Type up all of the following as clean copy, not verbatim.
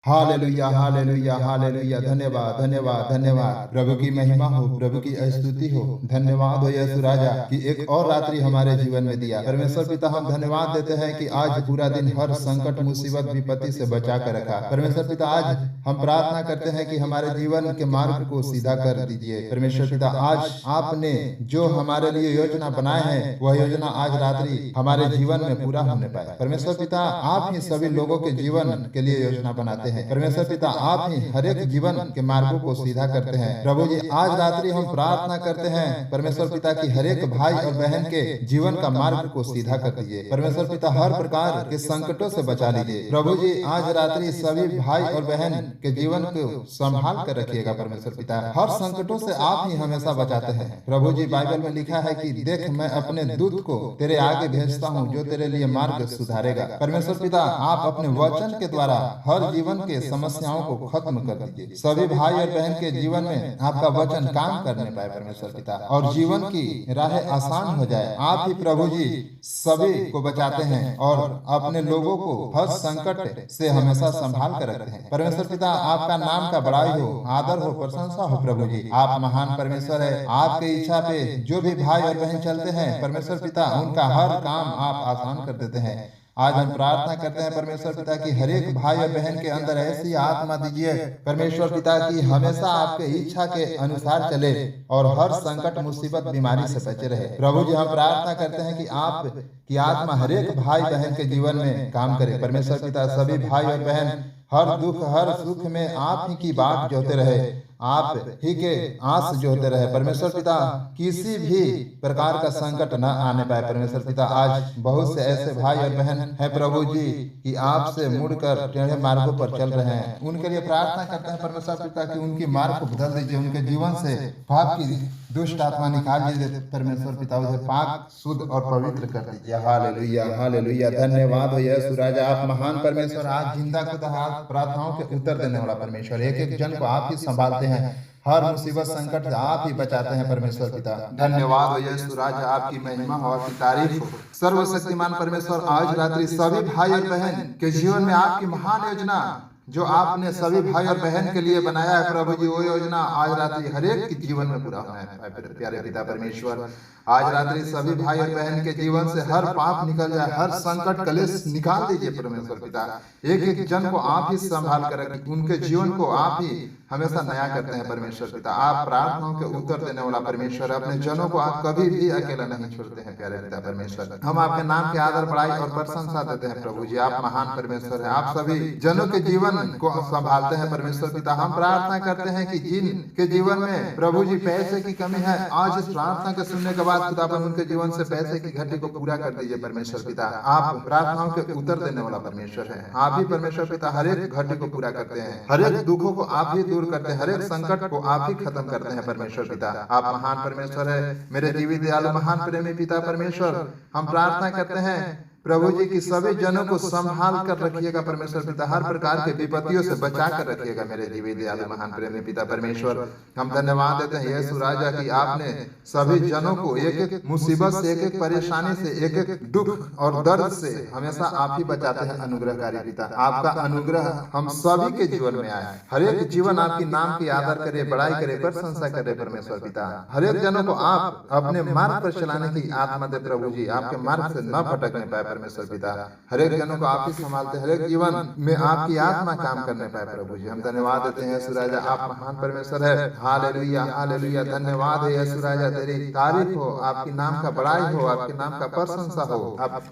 Hallelujah hallelujah hallelujah. धन्यवाद धन्यवाद धन्यवाद। प्रभु की महिमा हो, प्रभु की स्तुति हो। धन्यवाद हो यीशु राजा कि एक और रात्रि हमारे जीवन में दिया। परमेश्वर पिता हम धन्यवाद देते हैं कि आज पूरा दिन हर संकट मुसीबत विपत्ति से बचा कर रखा। परमेश्वर पिता आज हम प्रार्थना करते हैं कि हमारे जीवन के मार्ग को सीधा कर दीजिए। परमेश्वर पिता आज आपने जो हमारे लिए योजना बनाए हैं वह योजना आज रात्रि हमारे जीवन में पूरा होने पाए। परमेश्वर पिता आप ही सभी लोगों के जीवन के लिए योजना बनाते हैं। परमेश्वर पिता आप ही हर एक जीवन के मार्गों को सीधा करते हैं। प्रभु जी आज रात्रि हम प्रार्थना करते हैं परमेश्वर पिता की हर एक भाई और बहन के जीवन का मार्ग को सीधा कर दीजिए। परमेश्वर पिता हर प्रकार के संकटों से बचा लीजिए। प्रभु जी आज रात्रि सभी भाई और बहन के जीवन को संभाल कर रखिएगा। परमेश्वर पिता हर संकटों से आप ही हमेशा बचाते हैं। प्रभु जी बाइबल में लिखा है कि देख मैं अपने दूत को तेरे आगे भेजता हूँ जो तेरे लिए मार्ग सुधारेगा। परमेश्वर पिता आप अपने वचन के द्वारा हर जीवन के समस्याओं को खत्म कर दीजिए। सभी भाई और बहन के जीवन में आपका वचन काम करने पाए परमेश्वर पिता, और जीवन की राहें आसान हो जाए। आप ही प्रभु जी सभी को बचाते हैं और अपने लोगों को हर संकट से हमेशा संभाल कर रखते हैं। परमेश्वर पिता आपका नाम का बड़ाई हो, आदर हो, प्रशंसा हो। प्रभु जी आप महान परमेश्वर है। आपके इच्छा पे जो भी भाई और बहन चलते हैं परमेश्वर पिता उनका हर काम आप आसान कर देते हैं। आज हम प्रार्थना करते हैं परमेश्वर पिता की हर एक भाई और बहन के अंदर ऐसी आत्मा दीजिए परमेश्वर पिता की हमेशा आपके इच्छा के अनुसार चले और हर संकट मुसीबत बीमारी से बचे रहे। प्रभु जी हम प्रार्थना करते हैं कि आप की आत्मा हर एक भाई बहन के जीवन में काम करे। परमेश्वर पिता सभी भाई और बहन हर दुख हर सुख में आप ही की बात जोते रहे, आप ही के आंस जोते रहे। परमेश्वर पिता किसी भी प्रकार का संकट न आने पाए। परमेश्वर पिता आज बहुत से ऐसे भाई और बहन हैं प्रभु जी कि आपसे मुड़कर टेढ़े मार्गों पर चल रहे हैं। उनके लिए प्रार्थना करते हैं परमेश्वर पिता कि उनकी मार्ग को बदल दीजिए, उनके जीवन से पाप की दुष्ट आत्मा निकाल दीजिए। परमेश्वर पिता उसे पाक शुद्ध और पवित्र कर दीजिए। Hallelujah hallelujah. धन्यवाद हो यीशु राजा आप महान परमेश्वर। आज जिंदा को प्रार्थनाओं के उत्तर देने वाला परमेश्वर, एक एक जन को आप ही संभालते हैं, हर मुसीबत संकट से आप ही बचाते हैं परमेश्वर पिता। धन्यवाद हो यीशु राजा आपकी महिमा हो, आपकी तारीफ हो। सर्वशक्तिमान परमेश्वर आज रात्रि सभी भाई और बहन के जीवन में आपकी महान योजना जो आपने सभी भाई और बहन के लिए बनाया है प्रभु जी, वो योजना आज रात्रि हर एक के जीवन में पूरा होना है। प्यारे पिता परमेश्वर आज रात्रि सभी भाई और बहन के जीवन से हर पाप निकल जाए, हर संकट कलेश निकाल दीजिए परमेश्वर पिता। एक एक जन को आप ही संभाल कर रखिए, उनके जीवन को आप ही हमेशा नया करते हैं परमेश्वर पिता। आप प्रार्थनाओं के उत्तर देने वाला परमेश्वर, अपने जनों को आप कभी भी अकेला नहीं छोड़ते हैं प्यारे पिता परमेश्वर। हम आपके नाम के आदर बढ़ाई और प्रशंसा देते हैं प्रभु जी। आप महान परमेश्वर है, आप सभी जनों के जीवन को संभालते हैं परमेश्वर पिता। हम प्रार्थना करते हैं कि जिन के जीवन में प्रभु जी पैसे की कमी है, आज इस प्रार्थना के सुनने के बाद खुदावन उनके जीवन से पैसे की घटी को पूरा कर दीजिए परमेश्वर पिता। आप प्रार्थनाओं के उत्तर देने वाला परमेश्वर है। आप ही परमेश्वर पिता हर एक घटी को पूरा करते हैं, हर एक दुखों को आप ही दूर करते हैं, हर एक संकट को आप ही खत्म करते हैं परमेश्वर पिता। आप महान परमेश्वर है, मेरे जीवित दयालु महान प्रेमी पिता परमेश्वर। हम प्रार्थना करते हैं प्रभु जी की सभी जनों को संभाल कर रखिएगा परमेश्वर पिता, हर प्रकार के विपत्तियों से बचा कर रखिएगा मेरे जीवित दयालु महान प्रेमी पिता परमेश्वर। हम धन्यवाद देते हैं यीशु राजा की आपने सभी जनों को एक एक मुसीबत से, एक एक परेशानी से, एक एक दुख और दर्द से हमेशा आप ही बचाते हैं अनुग्रहकारी पिता। आपका अनुग्रह हम सभी के जीवन में आए, हर एक जीवन आपकी नाम की आदर करे, बड़ाई करे, प्रशंसा करे परमेश्वर पिता। हर एक जनों को आप अपने मार्ग पर चलाने की आत्मा दे प्रभु जी, आपके मार्ग से न भटकने पाए परमेश्वर पिता। हर एक जनों को आप ही संभालते, हर एक जीवन में आपकी आत्मा काम करने पाए प्रभु जी। हम धन्यवाद देते हैं यीशु राजा, आप महान परमेश्वर है। Hallelujah hallelujah. धन्यवाद है यीशु राजा, तेरी तारीफ हो, आपकी नाम का बड़ाई हो, आपके नाम का प्रशंसा हो। आप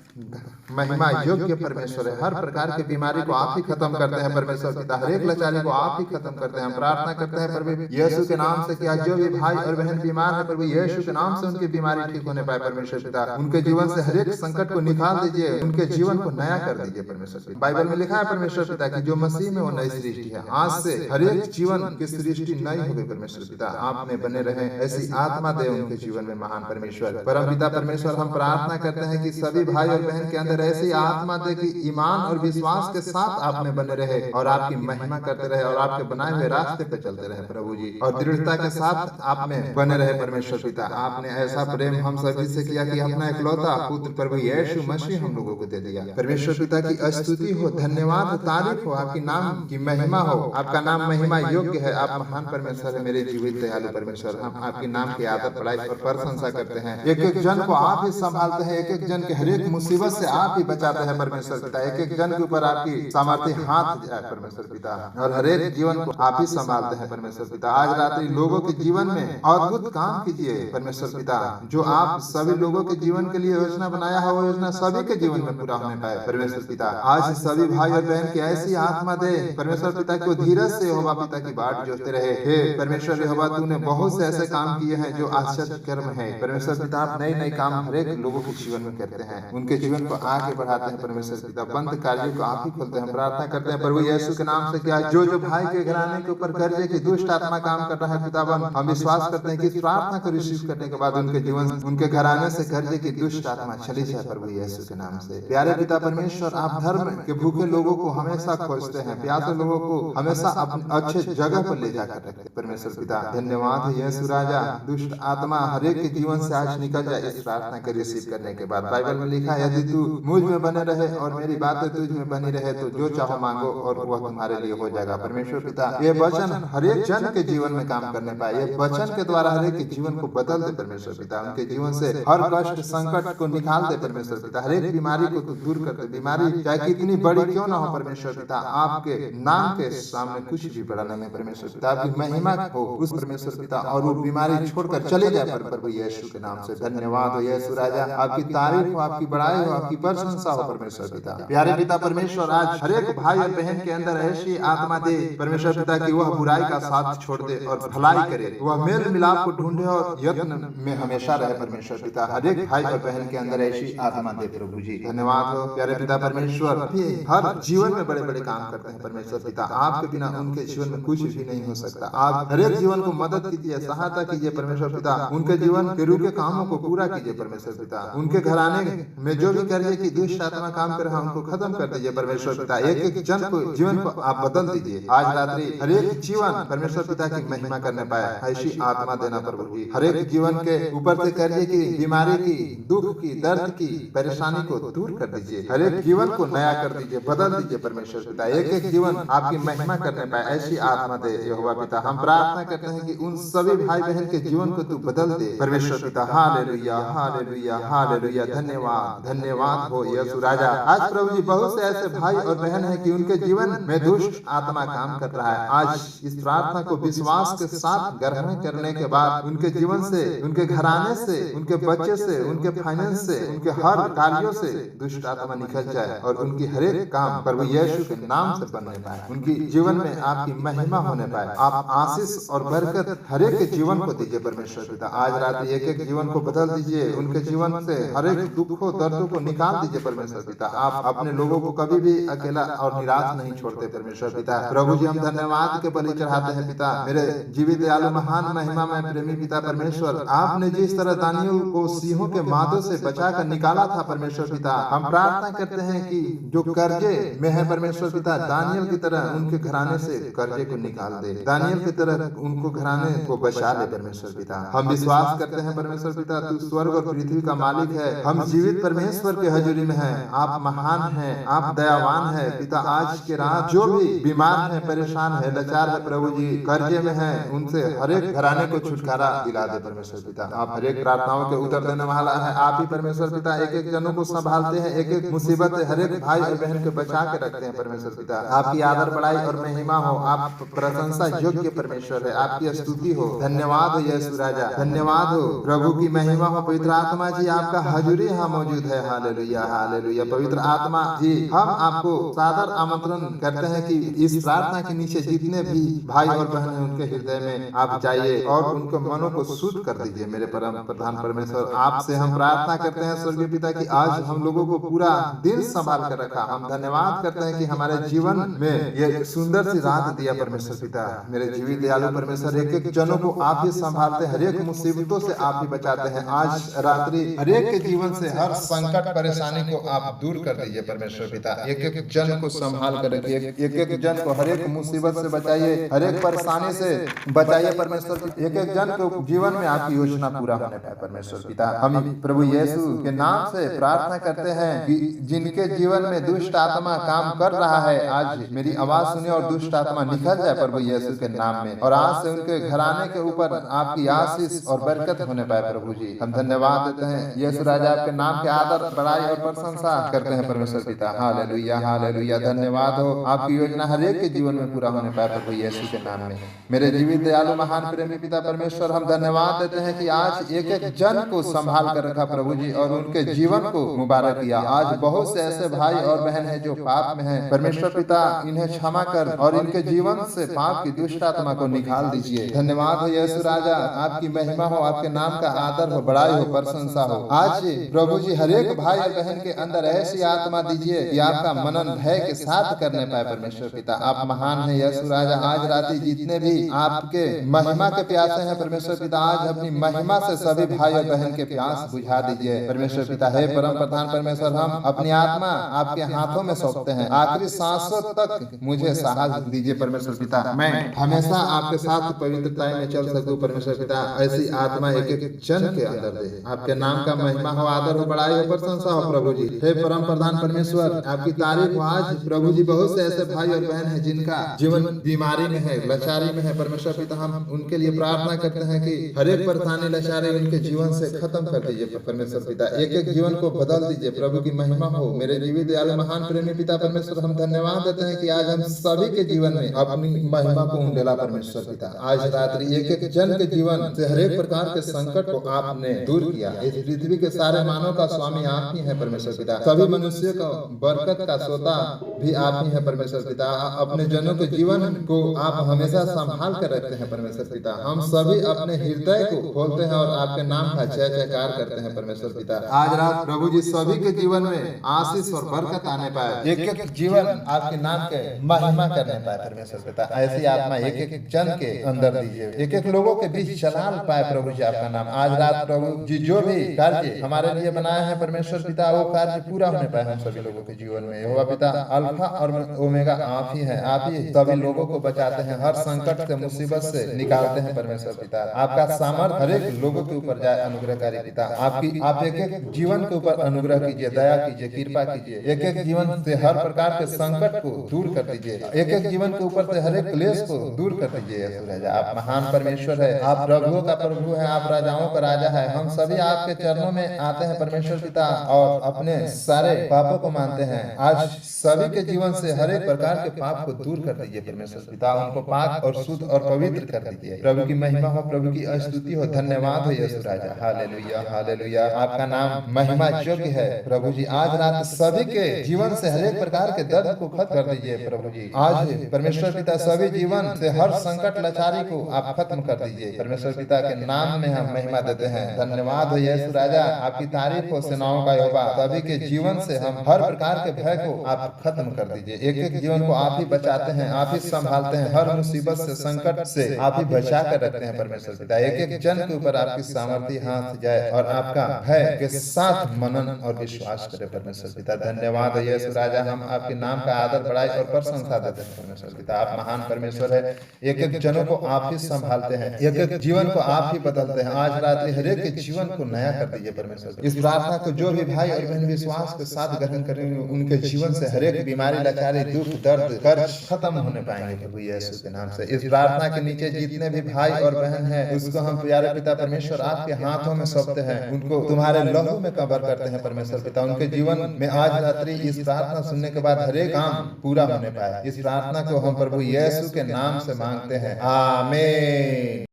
महिमा योग्य परमेश्वर है। हर प्रकार की बीमारी को आप ही खत्म करते हैं परमेश्वर पिता, हर एक लाचारी को आप ही खत्म करते हैं। हम प्रार्थना करते हैं प्रभु यीशु के नाम से कि आज जो भी भाई और बहन बीमार है प्रभु यीशु के नाम से उनकी बीमारी ठीक होने पाए परमेश्वर पिता। उनके जीवन से हर एक संकट को निकाल दीजिए, उनके जीवन को नया कर दीजिए परमेश्वर पिता। बाइबल में लिखा है परमेश्वर पिता कि जो मसीह में वो नई सृष्टि है। आज से हर एक जीवन की सृष्टि नई हो गई परमेश्वर पिता। आपने बने रहे, ऐसी आत्मा दे उनके जीवन में महान परमेश्वर। परम पिता परमेश्वर हम प्रार्थना करते हैं कि सभी भाई और बहन के अंदर ऐसी आत्मा दे कि ईमान और विश्वास के साथ आपने बने रहे और आपकी महिमा करते रहे और आपके बनाए हुए रास्ते पे चलते रहे प्रभु जी, और दृढ़ता के साथ आप में बने रहे परमेश्वर पिता। आपने ऐसा प्रेम हम सभी से किया कि अपना इकलौता पुत्र प्रभु यीशु मसीह भी हम लोगों को दे दिया। परमेश्वर पिता की स्तुति हो, धन्यवाद, तारीफ हो, आपकी नाम की महिमा हो। आपका नाम महिमा योग्य है। आप महान परमेश्वर है, मेरे जीवित दयालु परमेश्वर। हम आपके नाम की आदर बढ़ाई और प्रशंसा करते हैं। एक एक जन को आप ही संभालते हैं, एक एक जन के हर एक मुसीबत से आप ही बचाते हैं परमेश्वर पिता। एक एक जन के ऊपर आपकी सामर्थ्य हाथ है परमेश्वर पिता, और हर एक जीवन को आप ही संभालते हैं परमेश्वर पिता। आज रात्रि लोगों के जीवन में अद्भुत काम कीजिए परमेश्वर पिता। जो आप सभी लोगों के जीवन के लिए योजना बनाया है, वो योजना सभी के जीवन में पूरा होने पाए परमेश्वर पिता। आज सभी भाई और बहन की ऐसी आत्मा दे परमेश्वर पिता को धीरज से यहोवा पिता की बाट जोते रहे। हे परमेश्वर यहोवा, तूने बहुत से ऐसे काम किए हैं जो आश्चर्य कर्म है परमेश्वर पिता। आप नए नए काम हर एक लोगों के जीवन में करते हैं, उनके जीवन को आगे बढ़ाते हैं परमेश्वर पिता। बंद कार्यों को आप ही खोलते हैं। प्रार्थना करते हैं प्रभु यीशु के नाम से, क्या जो जो भाई के घराने के ऊपर कर्जे की दुष्ट आत्मा काम कर रहा है पितावन, हम विश्वास करते हैं कि इस प्रार्थना को रिसीव करने के बाद उनके जीवन, उनके घराने से कर्जे की दुष्ट आत्मा चली जाए प्रभु यीशु के नाम से। प्यारे पिता परमेश्वर, आप धर्म के भूखे लोगों को हमेशा खोजते हैं, प्यासे लोगों को हमेशा अपने अच्छे जगह पर ले जाकर रखते परमेश्वर पिता। धन्यवाद यीशु राजा। दुष्ट आत्मा हर एक के जीवन से आज निकल जाए इस प्रार्थना के रिसीव करने के बाद। बाइबल में लिखा है, यदि तू मुझ में बने रहे और मेरी बातें तुझ में बनी रहे तो जो चाहो मांगो और वह तुम्हारे लिए हो जाएगा परमेश्वर पिता। ये वचन हर एक जन के जीवन में काम करने पाए, ये वचन के द्वारा हर एक के जीवन को बदल दे परमेश्वर पिता। उनके जीवन से हर कष्ट संकट को निकाल दे परमेश्वर पिता। हर एक बीमारी को दूर कर दे। बीमारी चाहे कितनी बड़ी क्यों ना हो परमेश्वर पिता, आपके नाम के सामने कुछ भी बड़ा नहीं है परमेश्वर पिता। आपकी महिमा हो उस परमेश्वर पिता, और वो बीमारी छोड़कर चले जाए प्रभु यीशु के नाम से। धन्यवाद हो यीशु राजा, आपकी तारीफ हो, आपकी बड़ाई हो, आपकी प्रशंसा हो परमेश्वर पिता। प्यारे पिता परमेश्वर, आज हर एक भाई और बहन के अंदर ऐसी आत्मा दे परमेश्वर पिता की वह बुराई का साथ छोड़ दे और भलाई करे, वह मेल मिलाप को ढूंढे और यत्न में हमेशा रहे परमेश्वर पिता। हर एक भाई और बहन के अंदर ऐसी आत्मा दे प्रभु जी। धन्यवाद हो प्यारे पिता परमेश्वर। हर जीवन में बड़े बड़े काम करते हैं परमेश्वर पिता, आपके बिना उनके जीवन में कुछ भी नहीं हो सकता। आप हर एक जीवन को मदद कीजिए, सहायता कीजिए परमेश्वर पिता। उनके जीवन के रुके कामों को पूरा कीजिए परमेश्वर पिता। उनके घराने में जो भी कर्जे की दुष्ट आत्मा काम कर रहा है उनको खत्म कर दीजिए परमेश्वर पिता। एक एक जन को जीवन को आप बदल दीजिए। आज रात्रि हर एक जीवन परमेश्वर पिता की महिमा करने पाए ऐसी आत्मा देना प्रभु जी। हर एक जीवन के ऊपर से कर्जे की, बीमारी की, दुख की, दर्द की, परेशानी को दूर कर दीजिए। हर एक जीवन को नया कर दीजिए, बदल दीजिए परमेश्वर पिता। एक एक जीवन आपकी महिमा करने पाए ऐसी आत्मा दे यहोवा पिता। हम प्रार्थना करते हैं कि उन सभी भाई बहन के जीवन को तू बदल दे परमेश्वर पिता। Hallelujah hallelujah hallelujah. धन्यवाद धन्यवाद हो यीशु राजा। आज प्रभु जी बहुत से ऐसे भाई और बहन हैं कि उनके जीवन में दुष्ट आत्मा काम कर रहा है। आज इस प्रार्थना को विश्वास के साथ ग्रहण करने के बाद उनके जीवन से, उनके घराने से, उनके बच्चे से, उनके फाइनेंस से, उनके हर कार्यों से दुष्ट आत्मा निकल जाए और उनकी हर एक काम प्रभु यीशु के नाम से बनने पाए। उनकी जीवन में आपकी महिमा होने पाए। आप आशीष और बरकत हर एक के जीवन को दीजिए परमेश्वर पिता। आज रात एक एक जीवन को बदल दीजिए। उनके जीवन से हर एक दुखों दर्दों को निकाल दीजिए परमेश्वर पिता। आप अपने लोगों को कभी भी अकेला और निराश नहीं छोड़ते परमेश्वर पिता। प्रभु जी हम धन्यवाद के बलि चढ़ाते हैं पिता। मेरे जीवित दयालु महान महिमा में प्रेमी पिता परमेश्वर, आपने जिस तरह दानियल को सिंहों के मादों से बचाकर निकाला था परमेश्वर पिता, हम प्रार्थना करते हैं कि जो कर्जे में है परमेश्वर पिता, दानियल की तरह उनके घराने से कर्जे को निकाल दे। दानियल की तरह उनको घराने को बचा ले परमेश्वर पिता। हम विश्वास करते हैं परमेश्वर पिता, तू स्वर्ग और पृथ्वी का मालिक है। हम जीवित परमेश्वर के हजूरी में हैं। आप महान हैं, आप दयावान हैं पिता। आज के रात जो भी बीमार है, परेशान है, लाचार है प्रभु जी, कर्जे में है, उनसे हर एक घराने को छुटकारा दिला दे परमेश्वर पिता। आप हर एक प्रार्थनाओं के उत्तर देने वाला है। आप ही परमेश्वर पिता एक एक जनों को संभालते हैं। एक एक मुसीबत हर एक भाई और बहन को बचा के रखते हैं परमेश्वर पिता। आपकी आदर बढ़ाई और महिमा हो। आप प्रशंसा योग्य परमेश्वर है। आपकी स्तुति हो। धन्यवाद हो यीशु राजा। धन्यवाद हो प्रभु की महिमा हो। पवित्र आत्मा जी आपका हजूरी यहाँ मौजूद है। Hallelujah hallelujah. पवित्र आत्मा जी हम आपको सादर आमंत्रण करते हैं कि इस प्रार्थना के नीचे जितने भी भाई और बहन हैं उनके हृदय में आप जाइए और उनके मनों को शुद्ध कर दीजिए। मेरे परम प्रधान परमेश्वर, आपसे हम प्रार्थना करते हैं स्वर्गीय पिता कि आज हम लोगों को पूरा दिन संभाल कर रखा। हम धन्यवाद करते हैं कि हमारे जीवन में ये सुंदर सी रात दिया परमेश्वर पिता। मेरे जीवित दयालु परमेश्वर, एक एक जनों को आप ही संभालते, हर एक मुसीबतों से आप ही बचाते हैं। आज रात्रि हर एक के जीवन से हर संकट परेशानी को आप दूर कर दीजिए परमेश्वर पिता। एक एक जन को संभाल कर रखिए। एक एक जन को हर एक मुसीबत से बचाइए, हर एक परेशानी से बचाइए परमेश्वर। एक एक जन को जीवन में आपकी योजना पूरा होने पाए परमेश्वर पिता। हम प्रभु यीशु के नाम से प्रार्थना प्रार्थना करते हैं कि जिनके जीवन में दुष्ट आत्मा काम कर रहा है, आज मेरी आवाज सुने और दुष्ट आत्मा निकल जाए प्रभु यीशु के नाम में, और आज से उनके घराने के ऊपर आपकी आशीष और बरकत होने पाए प्रभु जी। हम धन्यवाद देते हैं यीशु राजा, आपके नाम के आदर बड़ाई और प्रशंसा करते हैं परमेश्वर पिता। हालेलुया हालेलुया, धन्यवाद हो, आपकी योजना हर एक के जीवन में पूरा होने पाए प्रभु यीशु के नाम में। मेरे जीवित दयालु महान प्रेमी पिता परमेश्वर, हम धन्यवाद देते हैं कि आज एक एक जन को संभाल कर रखा प्रभु जी, और उनके जीवन को मुबारक किया। आज बहुत से ऐसे भाई और बहन हैं जो पाप में हैं परमेश्वर पिता, इन्हें क्षमा कर और इनके जीवन से पाप की दुष्ट आत्मा को निकाल दीजिए। धन्यवाद हो यीशु राजा, आपकी महिमा हो, आपके नाम का आदर हो, बड़ाई हो, प्रशंसा हो। आज प्रभु जी हर एक भाई और बहन के अंदर ऐसी आत्मा दीजिए कि आपका मनन भय के साथ करने पाए परमेश्वर पिता। आप महान है यीशु राजा। आज रात्रि जितने भी आपके महिमा के प्यासे हैं परमेश्वर पिता, आज अपनी महिमा से सभी भाई और बहन के प्यास बुझा दीजिए परमेश्वर पिता। हे परम प्रधान परमेश्वर, हम अपनी आत्मा आपके हाथों में सौंपते हैं। आखिरी सांसों तक मुझे साहस दीजिए परमेश्वर पिता, मैं हमेशा आपके साथ पवित्रता में चल सकूं परमेश्वर पिता। ऐसी आत्मा एक एक जन के अंदर दे। आपके नाम का महिमा हो, आदर हो, बड़ाई हो, प्रशंसा हो प्रभु जी। हे परम प्रधान परमेश्वर, आपकी तारीफ हो। आज प्रभु जी बहुत से ऐसे भाई और बहन हैं जिनका जीवन बीमारी में है, लाचारी में है परमेश्वर पिता। हम उनके लिए प्रार्थना करते हैं कि हर एक परेशानी लाचारी उनके जीवन से खत्म कर दीजिए परमेश्वर पिता। एक एक जीवन को बदल दीजिए, प्रभु की महिमा हो। मेरे जीवित दयालु महान प्रेमी पिता परमेश्वर, हम धन्यवाद देते हैं कि आज हम सभी के जीवन में अपनी महिमा को उंडेला परमेश्वर पिता। आज रात्रि एक एक जन के जीवन से हर एक प्रकार के संकट को आपने दूर किया। इस पृथ्वी के सारे मानव का स्वामी आप ही हैं परमेश्वर पिता। सभी मनुष्य का बरकत का श्रोता भी आप ही हैं परमेश्वर पिता। अपने जनों के जीवन को आप हमेशा संभाल कर रखते हैं परमेश्वर पिता। हम सभी अपने हृदय को खोलते हैं और आपके नाम का जय जयकार करते हैं परमेश्वर पिता। आज रात प्रभु जी सभी के जीवन में आशीष और बरकत आने पाए, एक एक जीवन आपके नाम के महिमा करने पाए परमेश्वर पिता। ऐसी आत्मा एक एक जन के अंदर दीजिए, एक एक लोगों के बीच चला पाए प्रभु जी आपका नाम। आज रात प्रभु जी जो भी कार्य हमारे लिए बनाए हैं परमेश्वर पिता, वो कार्य पूरा होने पाए हम सभी लोगों के जीवन में। यहोवा पिता, अल्फा और ओमेगा आप ही हैं। आप ही सभी लोगों को बचाते हैं, हर संकट से मुसीबत से निकालते हैं परमेश्वर पिता। आपका सामर्थ्य हर एक लोगों के ऊपर जाए अनुग्रहकारी पिता। आप एक एक जीवन के ऊपर अनुग्रह कीजिए, दया कीजिए, कृपा कीजिए। एक एक जीवन से हर प्रकार के संकट को दूर कर दीजिए, एक एक जीवन के ऊपर से हर एक क्लेश को दूर कर दीजिए यीशु राजा। आप महान परमेश्वर है, आप प्रभुओं का प्रभु है, आप राजाओं का राजा है। हम सभी आपके चरणों में आते हैं परमेश्वर पिता और अपने सारे पापों को मानते हैं। आज सभी के जीवन से हर एक प्रकार के पाप को दूर कर दीजिए परमेश्वर पिता, उनको पाक और शुद्ध और पवित्र कर दीजिए। प्रभु की महिमा हो, प्रभु की स्तुति हो, धन्यवाद हो यीशु राजा। हालेलुया हालेलुया, आपका नाम महिमा योग्य है प्रभु जी। आज रात सभी के जीवन से हर एक प्रकार के दर्द को खत्म कर दीजिए प्रभु जी। आज परमेश्वर पिता सभी जीवन से हर संकट लाचारी को आप खत्म कर दीजिए परमेश्वर पिता के नाम में हम महिमा देते हैं। धन्यवाद हो यीशु राजा, आपकी तारीफ हो सेनाओं का यहोवा। सभी के जीवन से हम हर प्रकार के भय को आप खत्म कर दीजिए। एक एक जीवन को आप ही बचाते हैं, आप ही संभालते हैं, हर मुसीबत से संकट से आप ही बचा कर रखते हैं परमेश्वर पिता। एक एक जन के ऊपर आपकी सामर्थ्य हाथ जाए और आपका भय के साथ मनन और विश्वास करे परमेश्वर पिता। धन्यवाद है यीशु राजा, हम आपके नाम का आदर बड़ाई और प्रशंसा देते हैं परमेश्वर पिता। आप महान परमेश्वर है, एक एक जनों को आप ही संभालते हैं, एक एक जीवन को आप ही बदलते हैं। आज रात्रि हर एक के जीवन को नया कर दीजिए परमेश्वर। इस प्रार्थना को जो भी भाई और बहन विश्वास के साथ ग्रहण करेंगे, उनके जीवन से हर एक बीमारी, लाचारी, दुख, दर्द, कर्ज खत्म होने पाएंगे प्रभु यीशु के नाम से। इस प्रार्थना के नीचे जितने भी भाई और बहन हैं, उसको हम प्यारे पिता परमेश्वर आपके हाथों में सौंपते हैं, उनको तुम्हारे लहू में कवर करते हैं परमेश्वर पिता। उनके जीवन में आज रात्रि इस प्रार्थना सुनने के बाद हर एक काम पूरा होने पाए। इस प्रार्थना को हम प्रभु यीशु के नाम से मांगते हैं, आमीन।